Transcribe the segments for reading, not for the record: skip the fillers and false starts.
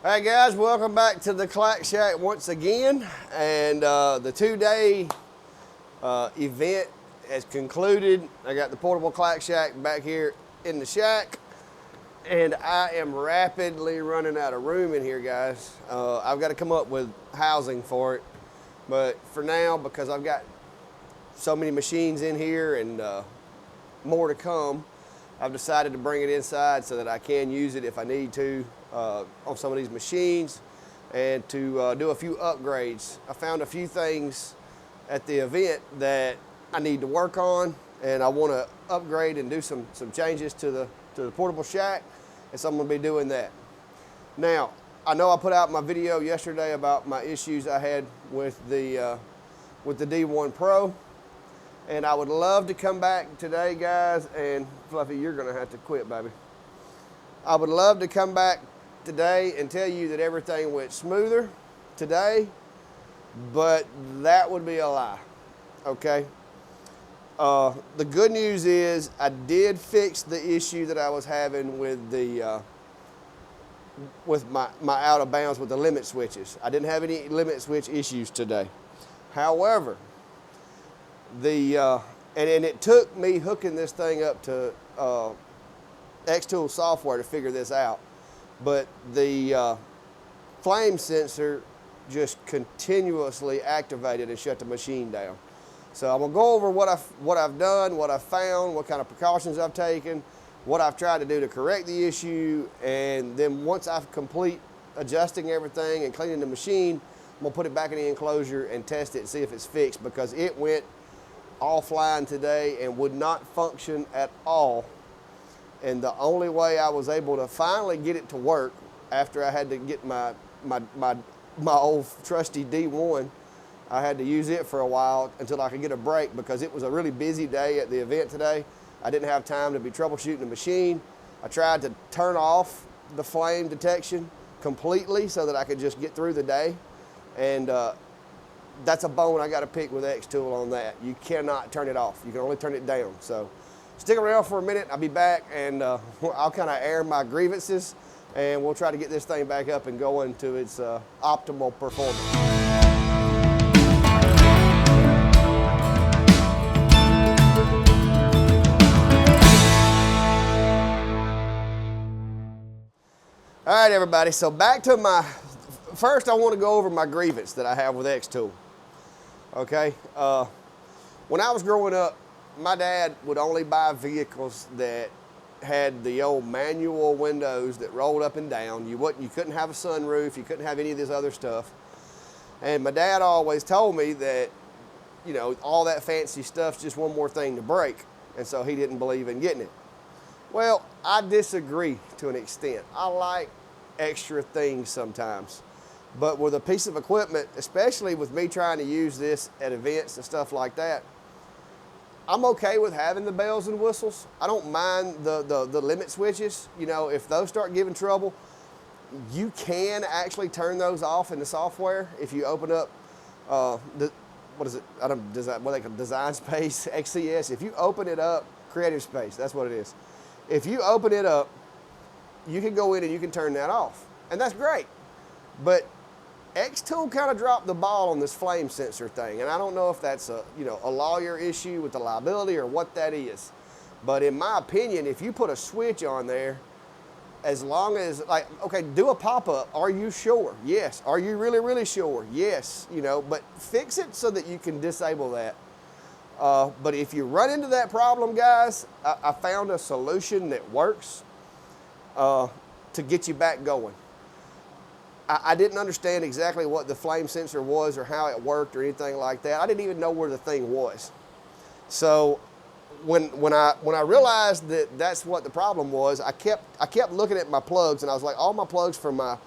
Hey guys, welcome back to the Clack Shack once again. And the 2-day event has concluded. I got the portable Clack Shack back here in the shack, and I am rapidly running out of room in here, guys. I've got to come up with housing for it, but for now, because I've got so many machines in here and more to come, I've decided to bring it inside so that I can use it if I need to on some of these machines and to do a few upgrades. I found a few things at the event that I need to work on, and I want to upgrade and do some changes to the portable shack, and so I'm going to be doing that. Now, I know I put out my video yesterday about my issues I had with the D1 Pro. And I would love to come back today, guys, and Fluffy, you're gonna have to quit, baby. I would love to come back today and tell you that everything went smoother today, but that would be a lie, okay? The good news is I did fix the issue that I was having with the with my out of bounds with the limit switches. I didn't have any limit switch issues today. However, and it took me hooking this thing up to Xtool software to figure this out, but the flame sensor just continuously activated and shut the machine down. So I'm gonna go over what I've done, what I've found, what kind of precautions I've taken, what I've tried to do to correct the issue, and then once I've complete adjusting everything and cleaning the machine, I'm gonna put it back in the enclosure and test it and see if it's fixed, because it went offline today and would not function at all. And the only way I was able to finally get it to work after I had to get my old trusty D1, I had to use it for a while until I could get a break, because it was a really busy day at the event today. I didn't have time to be troubleshooting the machine. I tried to turn off the flame detection completely so that I could just get through the day. And that's a bone I got to pick with Xtool on that. You cannot turn it off. You can only turn it down. So stick around for a minute. I'll be back, and I'll kind of air my grievances, and we'll try to get this thing back up and going to its optimal performance. All right, everybody. So back to first I want to go over my grievance that I have with Xtool. Okay, when I was growing up, my dad would only buy vehicles that had the old manual windows that rolled up and down. You couldn't have a sunroof, you couldn't have any of this other stuff. And my dad always told me that, you know, all that fancy stuff's just one more thing to break, and so he didn't believe in getting it. Well, I disagree to an extent. I like extra things sometimes. But with a piece of equipment, especially with me trying to use this at events and stuff like that, I'm okay with having the bells and whistles. I don't mind the limit switches. You know, if those start giving trouble, you can actually turn those off in the software if you open up, what is it? What they call Design Space, XCS. If you open it up, Creative Space, that's what it is. If you open it up, you can go in and you can turn that off. And that's great. But Xtool kind of dropped the ball on this flame sensor thing, and I don't know if that's a lawyer issue with the liability or what that is. But in my opinion, if you put a switch on there, as long as, like, okay, do a pop-up. Are you sure? Yes. Are you really, really sure? Yes. You know, but fix it so that you can disable that. But if you run into that problem, guys, I found a solution that works to get you back going. I didn't understand exactly what the flame sensor was or how it worked or anything like that. I didn't even know where the thing was. So when I realized that that's what the problem was, I kept looking at my plugs, and I was like, all my plugs for my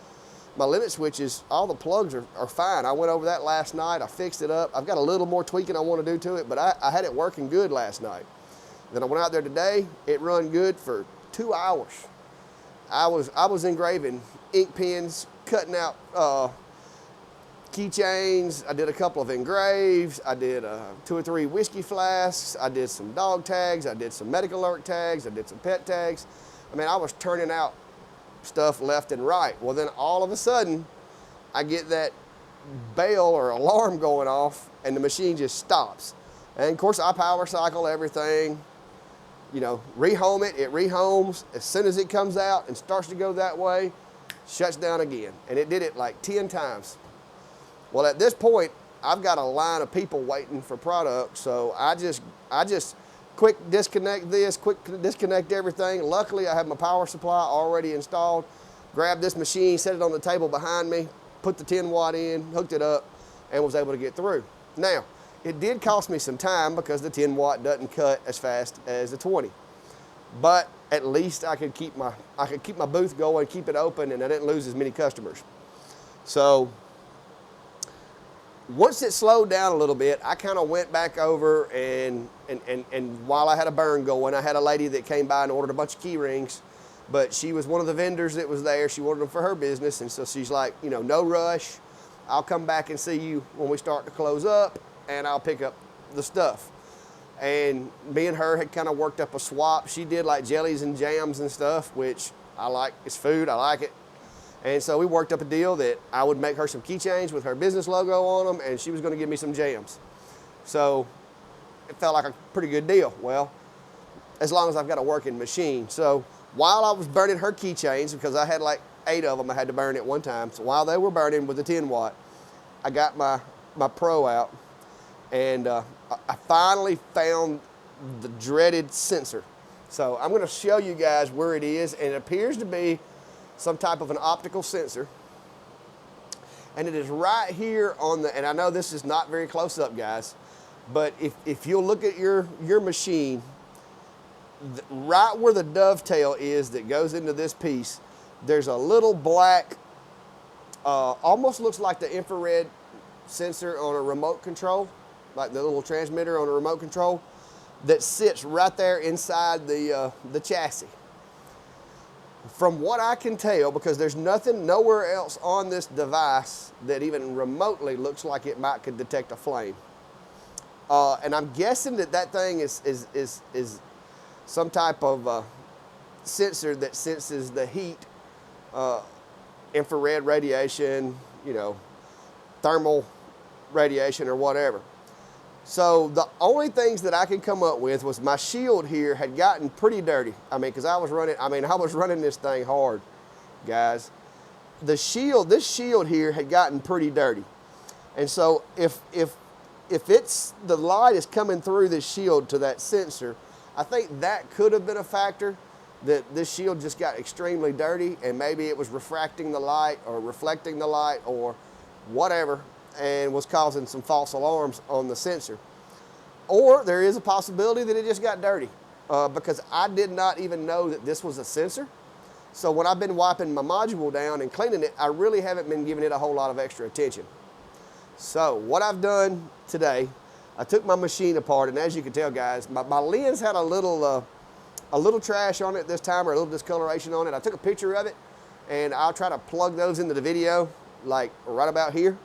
limit switches, all the plugs are fine. I went over that last night. I fixed it up. I've got a little more tweaking I want to do to it, but I had it working good last night. Then I went out there today. It run good for 2 hours. I was engraving ink pens, cutting out keychains. I did a couple of engraves. I did 2 or 3 whiskey flasks. I did some dog tags. I did some medical alert tags. I did some pet tags. I mean, I was turning out stuff left and right. Well, then all of a sudden, I get that bell or alarm going off and the machine just stops. And of course I power cycle everything, you know, rehome it, it rehomes. As soon as it comes out and starts to go that way, shuts down again. And it did it like 10 times. Well, at this point, I've got a line of people waiting for product, so I just quick disconnect this, quick disconnect everything. Luckily, I have my power supply already installed. Grabbed this machine, set it on the table behind me, put the 10 watt in, hooked it up, and was able to get through. Now, it did cost me some time because the 10 watt doesn't cut as fast as the 20. But at least I could keep my booth going, keep it open, and I didn't lose as many customers. So once it slowed down a little bit, I kind of went back over and while I had a burn going, I had a lady that came by and ordered a bunch of key rings, but she was one of the vendors that was there. She ordered them for her business, and so she's like, you know, no rush. I'll come back and see you when we start to close up, and I'll pick up the stuff. And me and her had kind of worked up a swap. She did like jellies and jams and stuff, which I like. It's food, I like it. And so we worked up a deal that I would make her some keychains with her business logo on them, and she was gonna give me some jams. So it felt like a pretty good deal. Well, as long as I've got a working machine. So while I was burning her keychains, because I had like 8 of them I had to burn at one time, so while they were burning with the 10 watt, I got my Pro out, and I finally found the dreaded sensor. So I'm gonna show you guys where it is, and it appears to be some type of an optical sensor. And it is right here on the, and I know this is not very close up, guys, but if you'll look at your machine, right where the dovetail is that goes into this piece, there's a little black, almost looks like the infrared sensor on a remote control, like the little transmitter on a remote control, that sits right there inside the chassis. From what I can tell, because there's nothing nowhere else on this device that even remotely looks like it might could detect a flame. And I'm guessing that thing is some type of sensor that senses the heat, infrared radiation, you know, thermal radiation or whatever. So the only things that I could come up with was my shield here had gotten pretty dirty. I mean, because I was running this thing hard, guys. This shield here had gotten pretty dirty. And so if it's, the light is coming through this shield to that sensor, I think that could have been a factor, that this shield just got extremely dirty, and maybe it was refracting the light or reflecting the light or whatever, and was causing some false alarms on the sensor. Or there is a possibility that it just got dirty, because I did not even know that this was a sensor. So when I've been wiping my module down and cleaning it, I really haven't been giving it a whole lot of extra attention. So what I've done today, I took my machine apart, and as you can tell, guys, my lens had a little trash on it this time, or a little discoloration on it. I took a picture of it, and I'll try to plug those into the video, like right about here.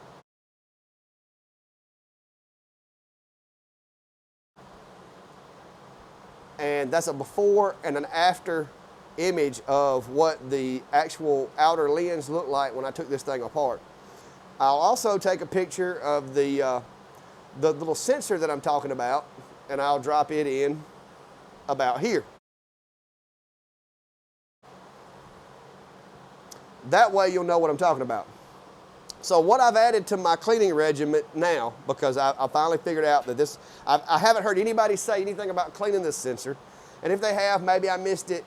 And that's a before and an after image of what the actual outer lens looked like when I took this thing apart. I'll also take a picture of the little sensor that I'm talking about, and I'll drop it in about here. That way you'll know what I'm talking about. So what I've added to my cleaning regimen now, because I finally figured out that this, I haven't heard anybody say anything about cleaning this sensor. And if they have, maybe I missed it,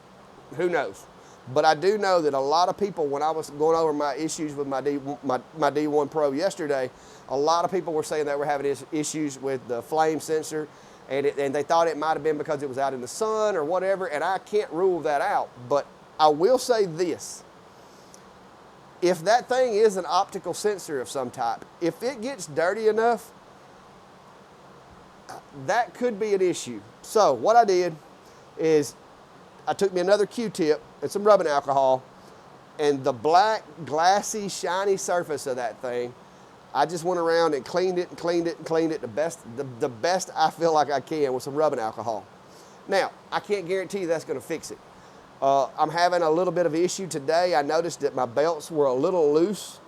who knows. But I do know that a lot of people, when I was going over my issues with my D1 Pro yesterday, a lot of people were saying they were having issues with the flame sensor, and they thought it might have been because it was out in the sun or whatever, and I can't rule that out. But I will say this. If that thing is an optical sensor of some type, if it gets dirty enough, that could be an issue. So what I did is I took me another Q-tip and some rubbing alcohol, and the black, glassy, shiny surface of that thing, I just went around and cleaned it and cleaned it and cleaned it the best I feel like I can with some rubbing alcohol. Now, I can't guarantee that's going to fix it. I'm having a little bit of issue today. I noticed that my belts were a little loose,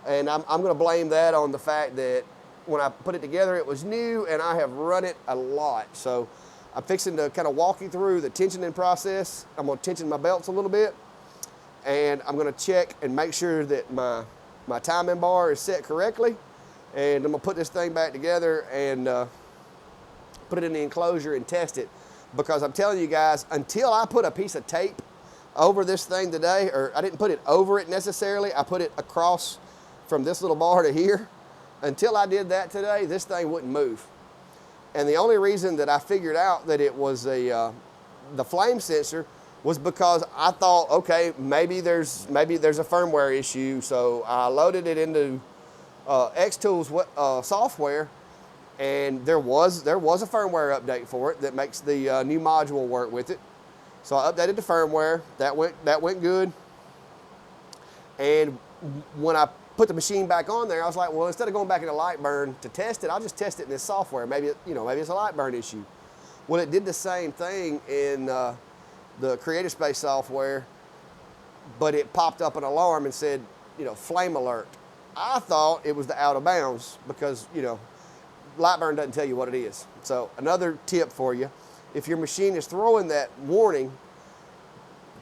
and I'm going to blame that on the fact that when I put it together, it was new, and I have run it a lot. So I'm fixing to kind of walk you through the tensioning process. I'm going to tension my belts a little bit, and I'm going to check and make sure that my timing bar is set correctly, and I'm going to put this thing back together and put it in the enclosure and test it. Because I'm telling you guys, until I put a piece of tape over this thing today, or I didn't put it over it necessarily, I put it across from this little bar to here. Until I did that today, this thing wouldn't move. And the only reason that I figured out that it was the flame sensor was because I thought, okay, maybe there's a firmware issue. So I loaded it into Xtools software, and there was a firmware update for it that makes the new module work with it. So I updated the firmware. That went good. And when I put the machine back on there, I was like, well, instead of going back into Lightburn to test it, I'll just test it in this software. Maybe it's a Lightburn issue. Well, it did the same thing in the Creative Space software, but it popped up an alarm and said, flame alert. I thought it was the out of bounds because, Lightburn doesn't tell you what it is. So another tip for you, if your machine is throwing that warning,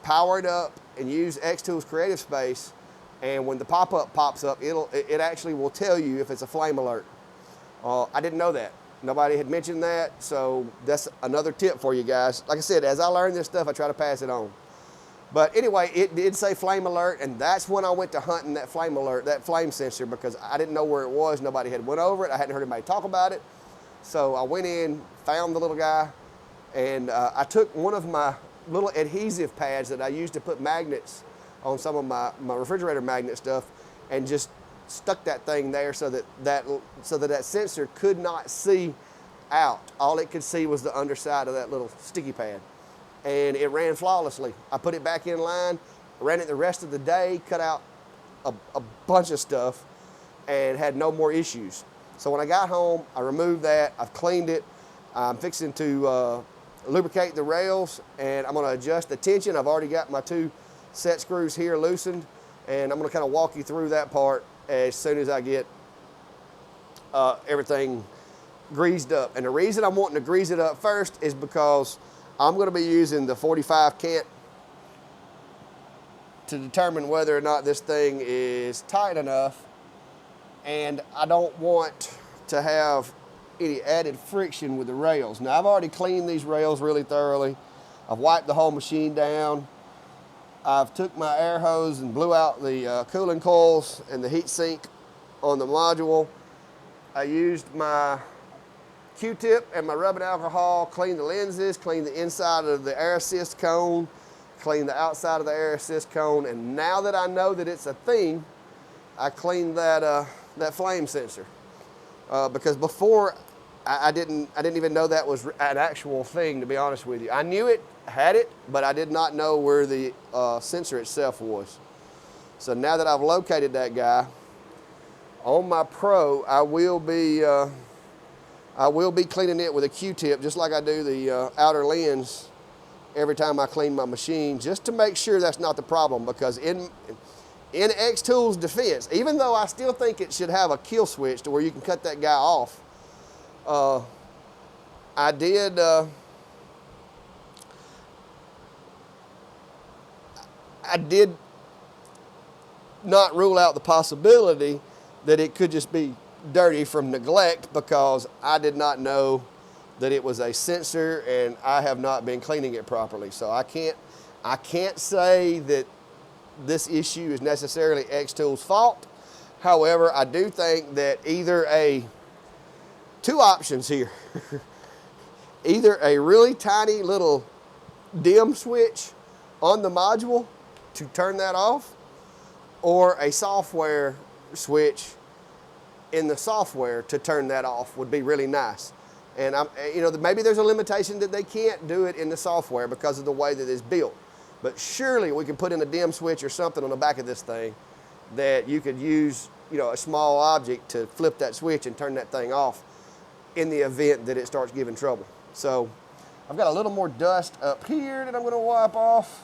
power it up and use Xtools Creative Space, and when the pop-up pops up, it actually will tell you if it's a flame alert. I didn't know that. Nobody had mentioned that, so that's another tip for you guys. Like I said, as I learn this stuff, I try to pass it on. But anyway, it did say flame alert, and that's when I went to hunting that flame alert, that flame sensor, because I didn't know where it was. Nobody had went over it. I hadn't heard anybody talk about it. So I went in, found the little guy, and I took one of my little adhesive pads that I used to put magnets on some of my refrigerator magnet stuff, and just stuck that thing there so that sensor could not see out. All it could see was the underside of that little sticky pad. And it ran flawlessly. I put it back in line, ran it the rest of the day, cut out a bunch of stuff, and had no more issues. So when I got home, I removed that, I've cleaned it, I'm fixing to lubricate the rails, and I'm gonna adjust the tension. I've already got my 2 set screws here loosened, and I'm gonna kind of walk you through that part as soon as I get everything greased up. And the reason I'm wanting to grease it up first is because I'm going to be using the 45 cant to determine whether or not this thing is tight enough, and I don't want to have any added friction with the rails. Now, I've already cleaned these rails really thoroughly. I've wiped the whole machine down. I've took my air hose and blew out the cooling coils and the heat sink on the module. I used my Q-tip and my rubbing alcohol, clean the lenses, clean the inside of the air assist cone, clean the outside of the air assist cone, and now that I know that it's a thing, I cleaned that flame sensor. Because before, I didn't even know that was an actual thing, to be honest with you. I knew it, had it, but I did not know where the sensor itself was. So now that I've located that guy, on my Pro, I will be cleaning it with a Q-tip, just like I do the outer lens every time I clean my machine, just to make sure that's not the problem. Because in Xtools' defense, even though I still think it should have a kill switch to where you can cut that guy off, I did not rule out the possibility that it could just be dirty from neglect, because I did not know that it was a sensor, and I have not been cleaning it properly. So I can't say that this issue is necessarily Xtools' fault. However, I do think that two options here. Either a really tiny little dim switch on the module to turn that off, or a software switch in the software to turn that off would be really nice. And maybe there's a limitation that they can't do it in the software because of the way that it's built. But surely we can put in a dim switch or something on the back of this thing that you could use, a small object to flip that switch and turn that thing off in the event that it starts giving trouble. So I've got a little more dust up here that I'm going to wipe off.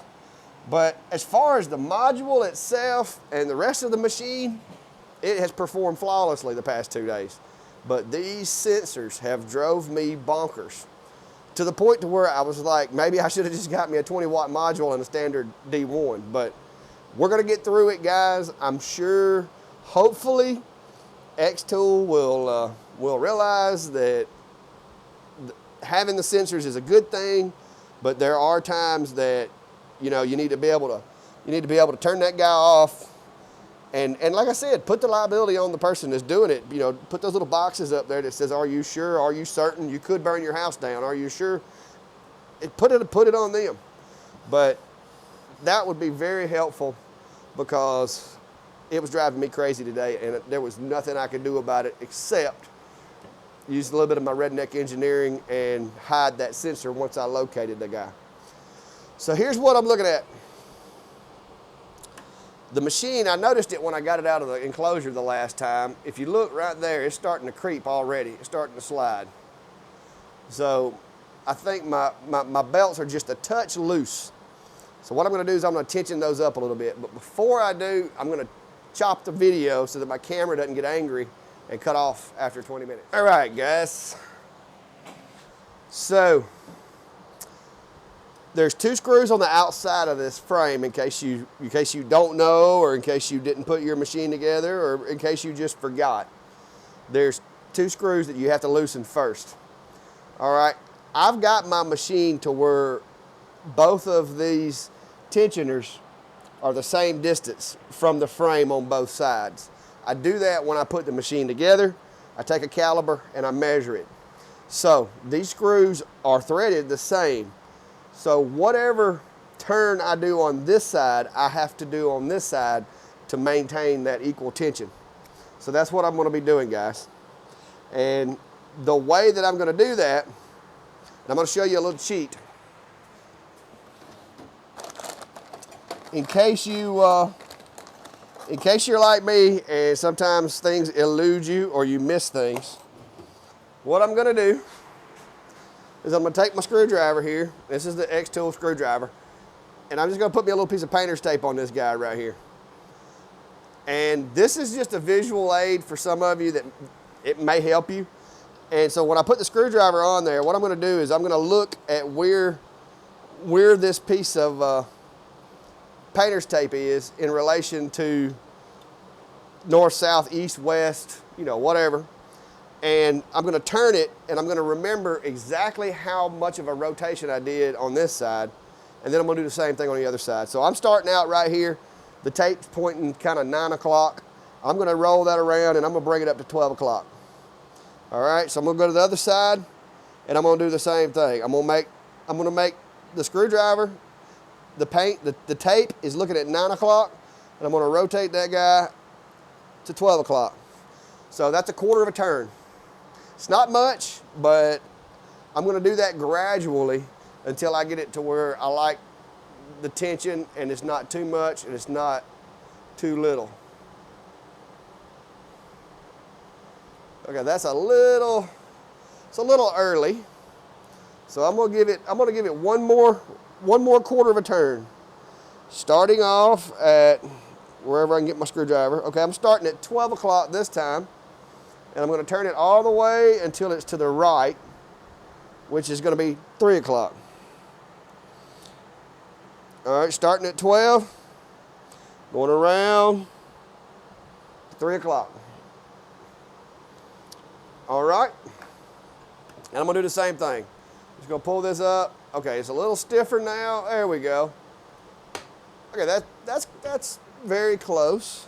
But as far as the module itself and the rest of the machine, it has performed flawlessly the past 2 days. But these sensors have drove me bonkers to the point to where I was like, maybe I should have just got me a 20-watt module and a standard D1. But we're gonna get through it, guys. I'm sure, hopefully, Xtool will realize that having the sensors is a good thing, but there are times that, you know, you need to be able to turn that guy off. And like I said, put the liability on the person that's doing it. You know, put those little boxes up there that says, are you sure? Are you certain? You could burn your house down. Are you sure? Put it on them. But that would be very helpful, because it was driving me crazy today, and there was nothing I could do about it except use a little bit of my redneck engineering and hide that sensor once I located the guy. So here's what I'm looking at. The machine, I noticed it when I got it out of the enclosure the last time. If you look right there, it's starting to creep already. It's starting to slide. So I think my belts are just a touch loose. So what I'm gonna do is I'm gonna tension those up a little bit. But before I do, I'm gonna chop the video so that my camera doesn't get angry and cut off after 20 minutes. All right, guys. So there's 2 screws on the outside of this frame in case you don't know, or in case you didn't put your machine together, or in case you just forgot. There's 2 screws that you have to loosen first. All right, I've got my machine to where both of these tensioners are the same distance from the frame on both sides. I do that when I put the machine together. I take a caliper and I measure it. So these screws are threaded the same. So whatever turn I do on this side, I have to do on this side to maintain that equal tension. So that's what I'm gonna be doing, guys. And the way that I'm gonna do that, I'm gonna show you a little cheat. In case you're like me and sometimes things elude you or you miss things, what I'm gonna do is I'm gonna take my screwdriver here. This is the Xtool screwdriver. And I'm just gonna put me a little piece of painter's tape on this guy right here. And this is just a visual aid for some of you that it may help you. And so when I put the screwdriver on there, what I'm gonna do is I'm gonna look at where this piece of painter's tape is in relation to north, south, east, west, you know, whatever. And I'm gonna turn it, and I'm gonna remember exactly how much of a rotation I did on this side, and then I'm gonna do the same thing on the other side. So I'm starting out right here. The tape's pointing kind of 9 o'clock. I'm gonna roll that around, and I'm gonna bring it up to 12 o'clock. All right, so I'm gonna go to the other side, and I'm gonna do the same thing. I'm gonna make the screwdriver, the tape is looking at 9 o'clock, and I'm gonna rotate that guy to 12 o'clock. So that's a quarter of a turn. It's not much, but I'm gonna do that gradually until I get it to where I like the tension and it's not too much and it's not too little. Okay, it's a little early. So I'm gonna give it one more quarter of a turn. Starting off at wherever I can get my screwdriver. Okay, I'm starting at 12 o'clock this time. And I'm gonna turn it all the way until it's to the right, which is gonna be 3 o'clock. All right, starting at 12, going around 3 o'clock. All right, and I'm gonna do the same thing. Just gonna pull this up. Okay, it's a little stiffer now. There we go. Okay, that's very close.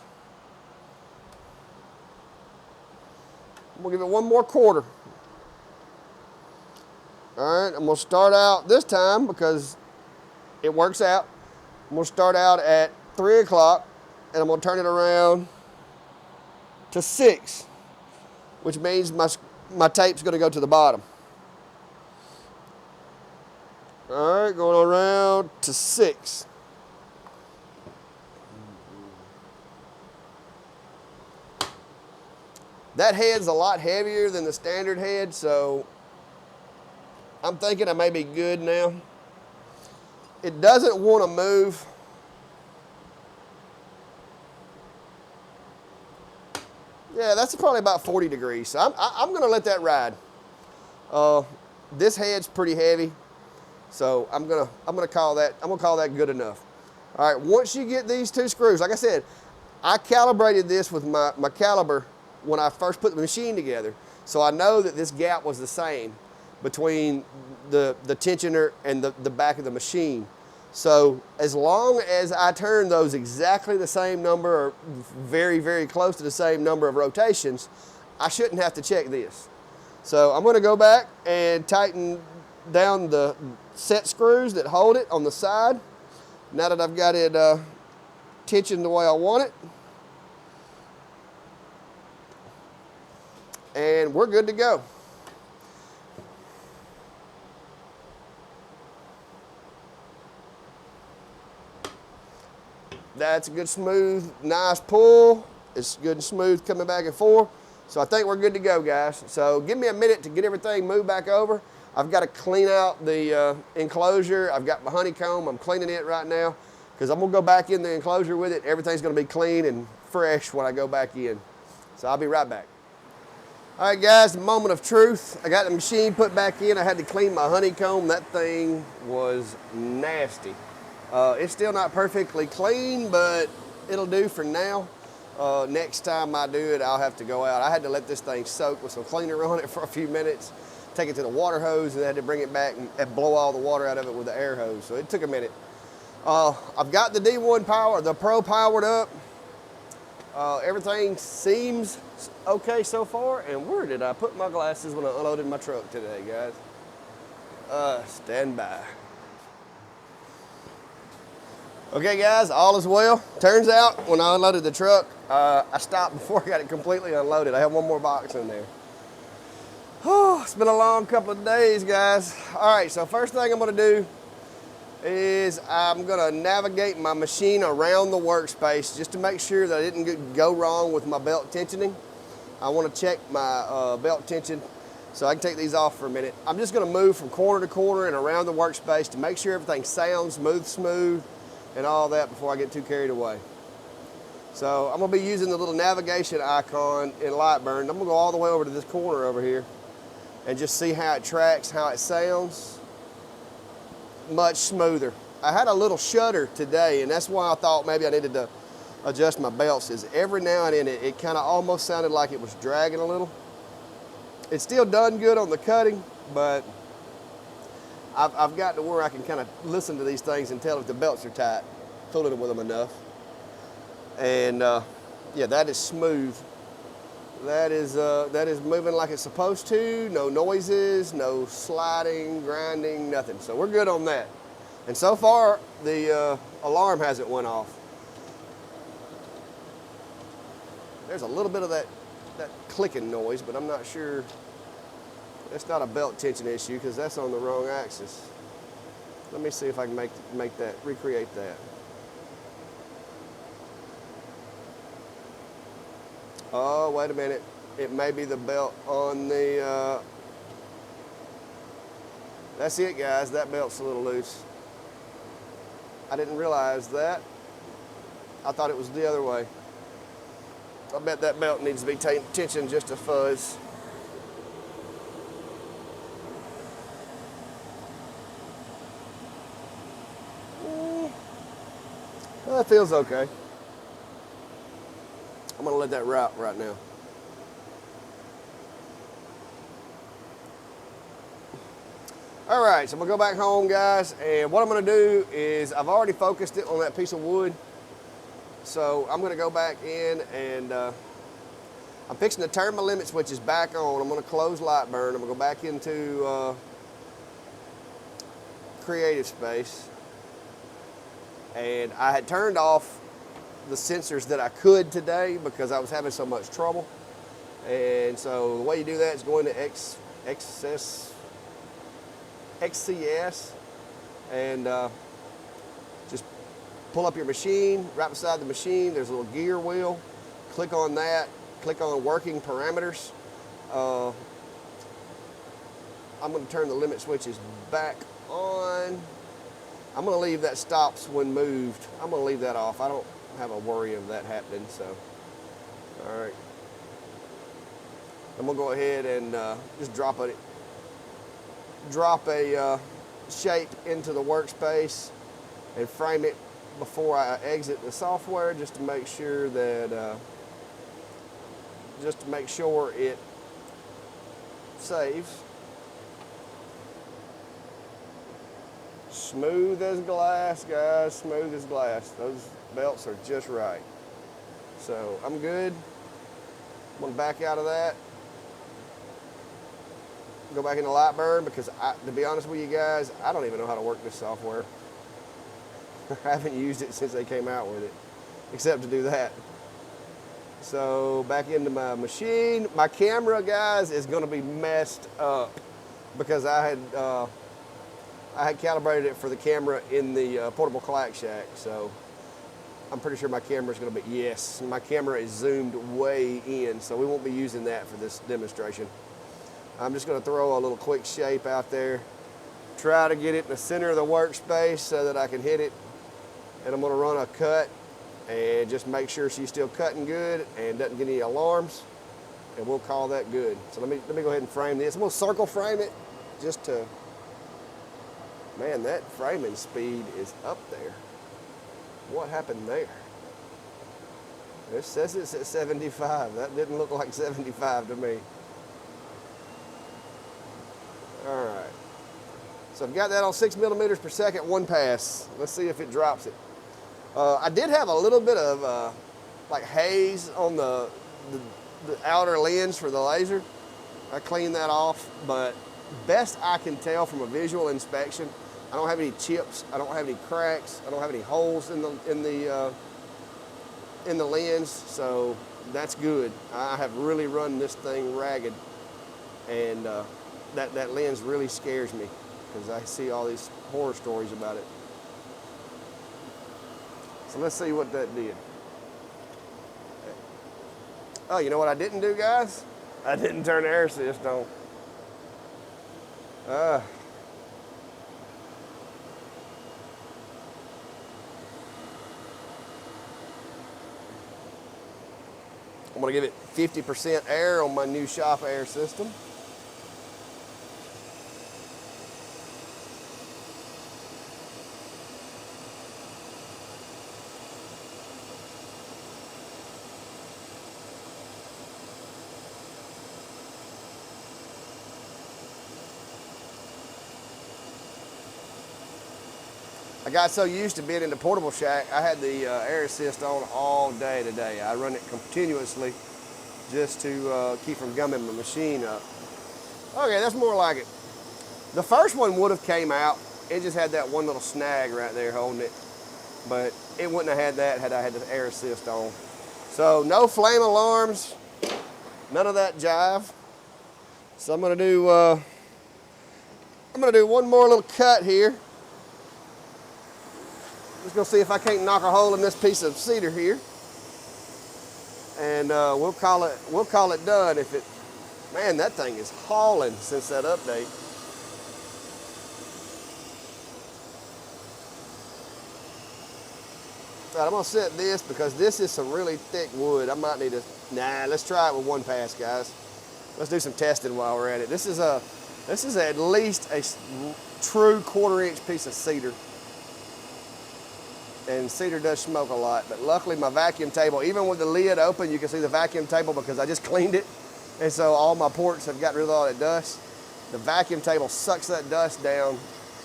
We'll give it one more quarter. All right, I'm gonna start out this time because it works out. I'm gonna start out at 3 o'clock and I'm gonna turn it around to 6, which means my tape's gonna go to the bottom. All right, going around to 6. That head's a lot heavier than the standard head, so I'm thinking I may be good now. It doesn't want to move Yeah, that's probably about 40 degrees. So I'm gonna let that ride. This head's pretty heavy, so I'm gonna call that good enough. All right, once you get these two screws, like I said, I calibrated this with my caliber when I first put the machine together. So I know that this gap was the same between the tensioner and the back of the machine. So as long as I turn those exactly the same number or very, very close to the same number of rotations, I shouldn't have to check this. So I'm gonna go back and tighten down the set screws that hold it on the side. Now that I've got it tensioned the way I want it. And we're good to go. That's a good, smooth, nice pull. It's good and smooth coming back and forth. So I think we're good to go, guys. So give me a minute to get everything moved back over. I've got to clean out the enclosure. I've got my honeycomb. I'm cleaning it right now because I'm going to go back in the enclosure with it. Everything's going to be clean and fresh when I go back in. So I'll be right back. All right, guys, the moment of truth. I got the machine put back in. I had to clean my honeycomb. That thing was nasty. It's still not perfectly clean, but it'll do for now. Next time I do it, I'll have to go out. I had to let this thing soak with some cleaner on it for a few minutes, take it to the water hose, and then had to bring it back and blow all the water out of it with the air hose. So it took a minute. I've got the D1 power, the Pro powered up. Everything seems okay so far. And where did I put my glasses when I unloaded my truck today, guys? Stand by. Okay, guys, all is well. Turns out when I unloaded the truck, I stopped before I got it completely unloaded. I have one more box in there. Oh, it's been a long couple of days, guys. All right, so first thing I'm gonna do is I'm gonna navigate my machine around the workspace just to make sure that I didn't go wrong with my belt tensioning. I wanna check my belt tension so I can take these off for a minute. I'm just gonna move from corner to corner and around the workspace to make sure everything sounds smooth, and all that before I get too carried away. So I'm gonna be using the little navigation icon in Lightburn. I'm gonna go all the way over to this corner over here and just see how it tracks, how it sounds. Much smoother. I had a little shudder today, and that's why I thought maybe I needed to adjust my belts, is every now and then it kind of almost sounded like it was dragging a little. It's still done good on the cutting, but I've got to where I can kind of listen to these things and tell if the belts are tight, fooling with them enough. And yeah, that is smooth. That is moving like it's supposed to. No noises, no sliding, grinding, nothing. So we're good on that. And so far, the alarm hasn't went off. There's a little bit of that clicking noise, but I'm not sure. It's not a belt tension issue because that's on the wrong axis. Let me see if I can make that, recreate that. Oh, wait a minute. It may be the belt on the, that's it, guys. That belt's a little loose. I didn't realize that. I thought it was the other way. I bet that belt needs to be tensioned just a fuzz. Well, that feels okay. I'm gonna let that ride right now. All right, so I'm gonna go back home, guys, and what I'm gonna do is I've already focused it on that piece of wood. So I'm gonna go back in and I'm fixing to turn my limit switches back on. I'm gonna close Lightburn. I'm gonna go back into Creative Space. And I had turned off the sensors that I could today because I was having so much trouble. And so the way you do that is go into XCS and just pull up your machine. Right beside the machine, there's a little gear wheel. Click on that. Click on working parameters. I'm going to turn the limit switches back on. I'm going to leave that stops when moved. I'm going to leave that off. I don't have a worry of that happening. So, all right. I'm gonna go ahead and just drop a shape into the workspace and frame it before I exit the software, just to make sure that it saves. Smooth as glass, guys, smooth as glass. Those belts are just right. So I'm good. I'm gonna back out of that. Go back into Lightburn because, to be honest with you guys, I don't even know how to work this software. I haven't used it since they came out with it, except to do that. So back into my machine. My camera, guys, is gonna be messed up because I had calibrated it for the camera in the portable Kayak Shack. So I'm pretty sure my camera is gonna be, yes, my camera is zoomed way in, so we won't be using that for this demonstration. I'm just gonna throw a little quick shape out there, try to get it in the center of the workspace so that I can hit it. And I'm gonna run a cut and just make sure she's still cutting good and doesn't get any alarms, and we'll call that good. So let me go ahead and frame this. I'm gonna circle frame it just to, man, that framing speed is up there. What happened there? It says it's at 75. That didn't look like 75 to me. All right. So I've got that on 6 millimeters per second, one pass. Let's see if it drops it. I did have a little bit of like haze on the outer lens for the laser. I cleaned that off, but best I can tell from a visual inspection, I don't have any chips, I don't have any cracks, I don't have any holes in the lens, so that's good. I have really run this thing ragged, and that lens really scares me because I see all these horror stories about it. So let's see what that did. Oh, you know what I didn't do, guys? I didn't turn the air assist on. I'm gonna give it 50% air on my new shop air system. I got so used to being in the portable shack, I had the air assist on all day today. I run it continuously just to keep from gumming my machine up. Okay, that's more like it. The first one would have came out. It just had that one little snag right there holding it. But it wouldn't have had that had I had the air assist on. So no flame alarms, none of that jive. So I'm gonna do one more little cut here. Just gonna see if I can't knock a hole in this piece of cedar here, and we'll call it done. If it, man, that thing is hauling since that update. All right, I'm gonna set this because this is some really thick wood. I might need to. Nah, let's try it with one pass, guys. Let's do some testing while we're at it. This is at least a true 1/4-inch piece of cedar. And cedar does smoke a lot, but luckily my vacuum table, even with the lid open, you can see the vacuum table because I just cleaned it. And so all my ports have gotten rid of all that dust. The vacuum table sucks that dust down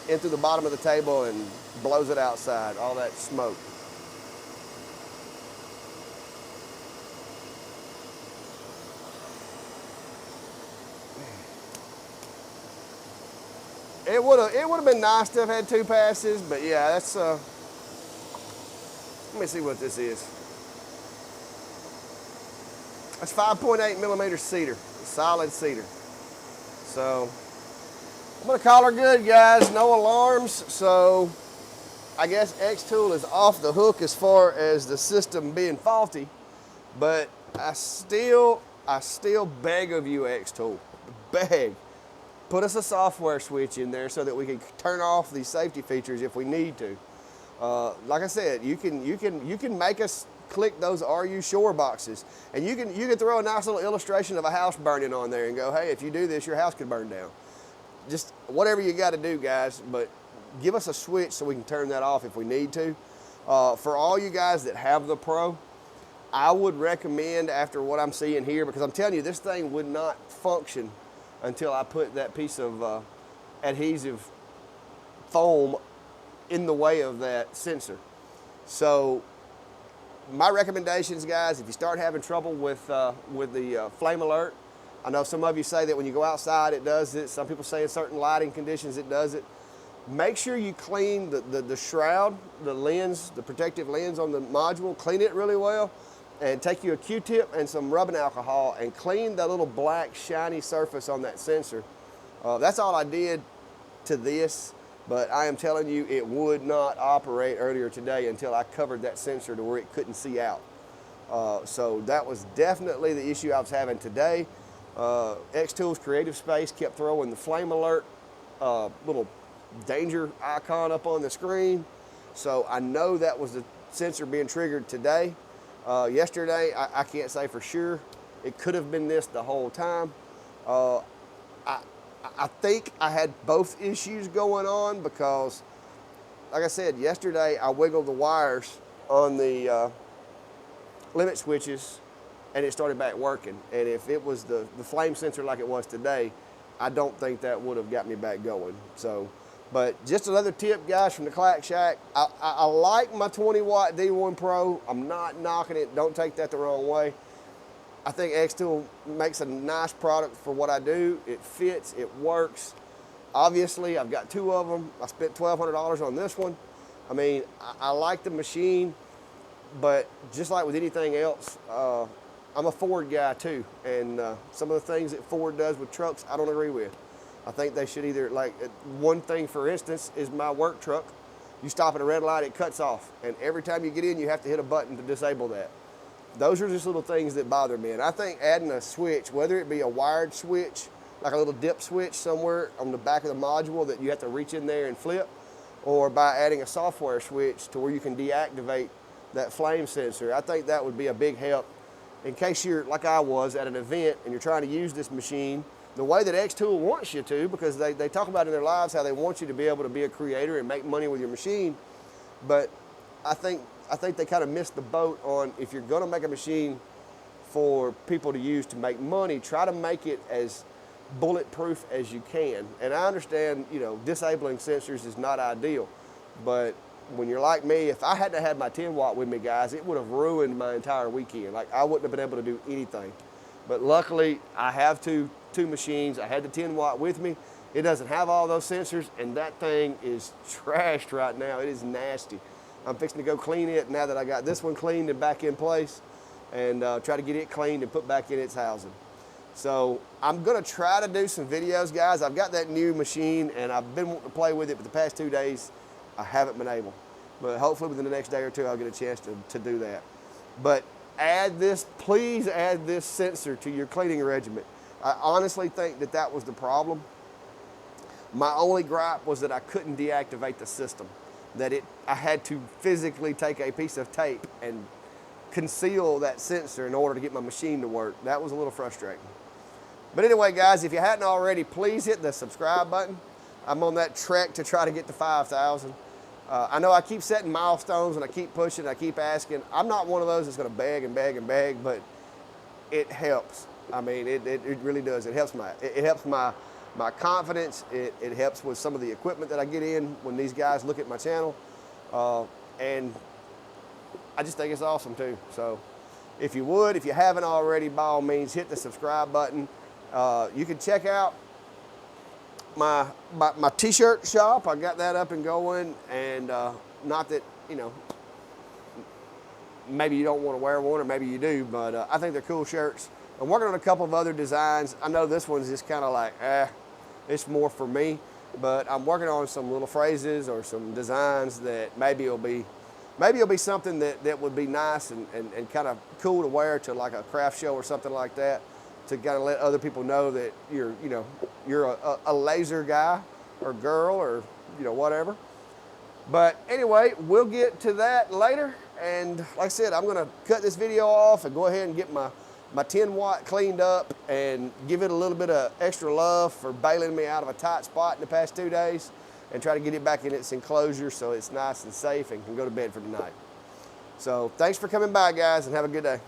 into the bottom of the table and blows it outside, all that smoke. It would have been nice to have had 2 passes, but yeah, that's let me see what this is. That's 5.8 millimeter cedar, solid cedar. So I'm gonna call her good, guys. No alarms. So I guess Xtool is off the hook as far as the system being faulty, but I still beg of you, Xtool, beg. Put us a software switch in there so that we can turn off these safety features if we need to. Like I said, you can make us click those RU Shore boxes. And you can throw a nice little illustration of a house burning on there and go, hey, if you do this, your house could burn down. Just whatever you got to do, guys, but give us a switch so we can turn that off if we need to. For all you guys that have the Pro, I would recommend, after what I'm seeing here, because I'm telling you, this thing would not function until I put that piece of adhesive foam in the way of that sensor. So my recommendations, guys, if you start having trouble with the flame alert, I know some of you say that when you go outside it does it. Some people say in certain lighting conditions it does it. Make sure you clean the shroud, the lens, the protective lens on the module, clean it really well, and take you a Q-tip and some rubbing alcohol and clean that little black shiny surface on that sensor. That's all I did to this, but I am telling you, it would not operate earlier today until I covered that sensor to where it couldn't see out. So that was definitely the issue I was having today. Xtool's Creative Space kept throwing the flame alert little danger icon up on the screen. So I know that was the sensor being triggered today. Yesterday, I can't say for sure. It could have been this the whole time. I think I had both issues going on because, like I said, yesterday I wiggled the wires on the limit switches and it started back working. And if it was the flame sensor like it was today, I don't think that would have got me back going. So, but just another tip, guys, from the Clack Shack. I like my 20 watt D1 Pro. I'm not knocking it. Don't take that the wrong way. I think Xtool makes a nice product for what I do. It fits, it works. Obviously, I've got two of them. I spent $1,200 on this one. I mean, I like the machine, but just like with anything else, I'm a Ford guy too, and some of the things that Ford does with trucks, I don't agree with. I think they should either, like, one thing for instance is my work truck. You stop at a red light, it cuts off, and every time you get in, you have to hit a button to disable that. Those are just little things that bother me, and I think adding a switch, whether it be a wired switch, like a little dip switch somewhere on the back of the module that you have to reach in there and flip, or by adding a software switch to where you can deactivate that flame sensor, I think that would be a big help in case you're, like I was, at an event and you're trying to use this machine the way that Xtool wants you to, because they talk about in their lives how they want you to be able to be a creator and make money with your machine. But I think they kind of missed the boat on, if you're going to make a machine for people to use to make money, try to make it as bulletproof as you can. And I understand, you know, disabling sensors is not ideal, but when you're like me, if I hadn't have had my 10 watt with me, guys, it would have ruined my entire weekend. Like, I wouldn't have been able to do anything. But luckily, I have two machines. I had the 10 watt with me. It doesn't have all those sensors, and that thing is trashed right now. It is nasty. I'm fixing to go clean it now that I got this one cleaned and back in place, and try to get it cleaned and put back in its housing. So I'm gonna try to do some videos, guys. I've got that new machine, and I've been wanting to play with it for the past 2 days. I haven't been able, but hopefully within the next day or two, I'll get a chance to do that. But add this, please add this sensor to your cleaning regimen. I honestly think that was the problem. My only gripe was that I couldn't deactivate the system, that I had to physically take a piece of tape and conceal that sensor in order to get my machine to work. That was a little frustrating. But anyway, guys, if you hadn't already, please hit the subscribe button. I'm on that trek to try to get to 5,000. I know I keep setting milestones and I keep pushing, I keep asking. I'm not one of those that's gonna beg and beg and beg, but it helps. I mean, it really does. It helps my confidence. It helps with some of the equipment that I get in when these guys look at my channel. And I just think it's awesome too. So if you haven't already, by all means, hit the subscribe button. You can check out my t-shirt shop. I got that up and going, and not that, you know, maybe you don't want to wear one, or maybe you do, but I think they're cool shirts. I'm working on a couple of other designs. I know this one's just kind of like, it's more for me, but I'm working on some little phrases or some designs that maybe it'll be something that would be nice and kind of cool to wear to like a craft show or something like that, to kind of let other people know that you're a laser guy or girl, or, you know, whatever. But anyway, we'll get to that later, And like I said, I'm gonna cut this video off and go ahead and get my 10 watt cleaned up and give it a little bit of extra love for bailing me out of a tight spot in the past 2 days, and try to get it back in its enclosure so it's nice and safe and can go to bed for tonight. So thanks for coming by, guys, and have a good day.